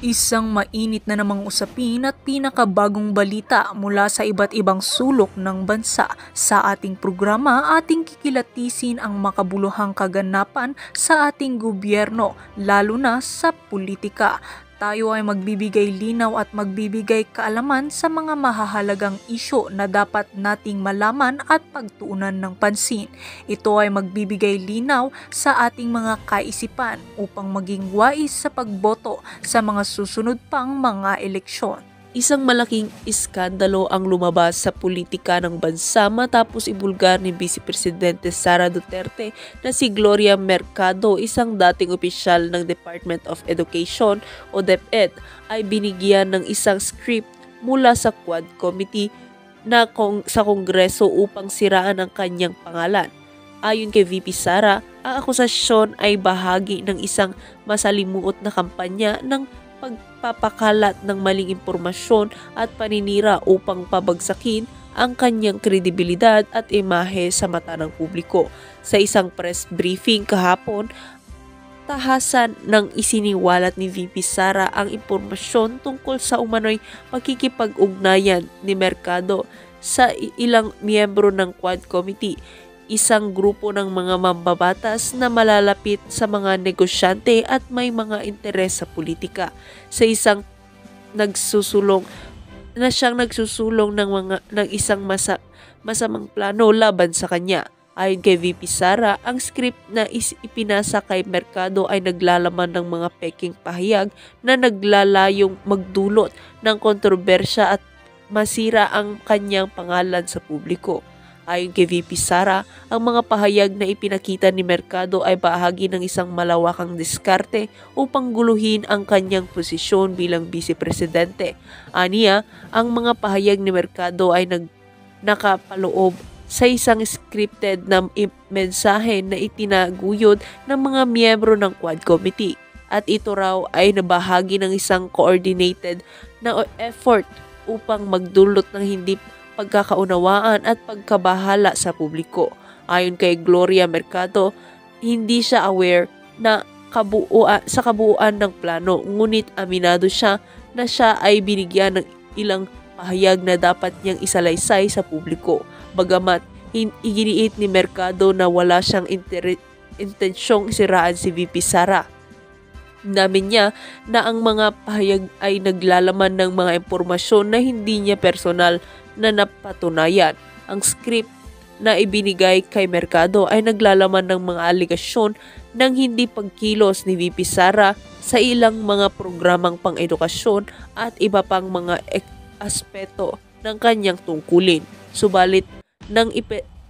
Isang mainit na namang usapin at pinakabagong balita mula sa iba't ibang sulok ng bansa. Sa ating programa, ating kikilatisin ang makabuluhang kaganapan sa ating gobyerno, lalo na sa politika. Tayo ay magbibigay linaw at magbibigay kaalaman sa mga mahahalagang isyu na dapat nating malaman at pagtuunan ng pansin. Ito ay magbibigay linaw sa ating mga kaisipan upang maging wais sa pagboto sa mga susunod pang mga eleksyon. Isang malaking iskandalo ang lumabas sa politika ng bansa matapos ibulgar ni Vice Presidente Sara Duterte na si Gloria Mercado, isang dating opisyal ng Department of Education o DepEd, ay binigyan ng isang script mula sa Quad Committee sa Kongreso upang siraan ang kanyang pangalan. Ayon kay VP Sara, ang akusasyon ay bahagi ng isang masalimuot na kampanya ng pagpapakalat ng maling impormasyon at paninira upang pabagsakin ang kanyang kredibilidad at imahe sa mata ng publiko. Sa isang press briefing kahapon, tahasan ng isiniwalat ni VP Sara ang impormasyon tungkol sa umano'y pakikipag-ugnayan ni Mercado sa ilang miyembro ng Quad Committee, isang grupo ng mga mambabatas na malalapit sa mga negosyante at may mga interes sa politika. Sa isang nagsusulong ng isang masamang plano laban sa kanya. Ayon kay VP Sara, ang script na ipinasa kay Mercado ay naglalaman ng mga peking pahayag na naglalayong magdulot ng kontrobersya at masira ang kanyang pangalan sa publiko. Ayon kay VP Sara, ang mga pahayag na ipinakita ni Mercado ay bahagi ng isang malawakang diskarte upang guluhin ang kanyang posisyon bilang Vice Presidente. Aniya, ang mga pahayag ni Mercado ay nakapaloob sa isang scripted na mensahe na itinaguyod ng mga miyembro ng Quad Committee. At ito raw ay nabahagi ng isang coordinated na effort upang magdulot ng hindi pagkakaunawaan at pagkabahala sa publiko. Ayon kay Gloria Mercado, hindi siya aware na sa kabuuan ng plano, ngunit aminado siya na siya ay binigyan ng ilang pahayag na dapat niyang isalaysay sa publiko. Bagamat iginiit ni Mercado na wala siyang intensyong siraan si VP Sara. Namin niya na ang mga pahayag ay naglalaman ng mga impormasyon na hindi niya personal na napatunayan. Ang script na ibinigay kay Mercado ay naglalaman ng mga aligasyon ng hindi pagkilos ni VP Sara sa ilang mga programang pang-edukasyon at iba pang mga aspeto ng kanyang tungkulin. Subalit, nang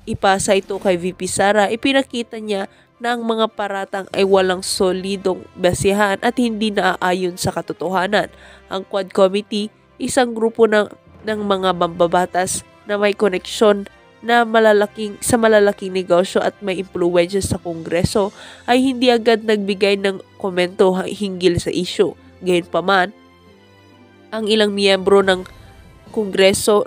ipasa ito kay VP Sara, ipinakita niya na ang mga paratang ay walang solidong basihan at hindi naaayon sa katotohanan. Ang Quad Committee, isang grupo ng mga mambabatas na may koneksyon na malalaking negosyo at may impluwensya sa Kongreso, ay hindi agad nagbigay ng komento hinggil sa isyu. Gayunpaman, ang ilang miyembro ng Kongreso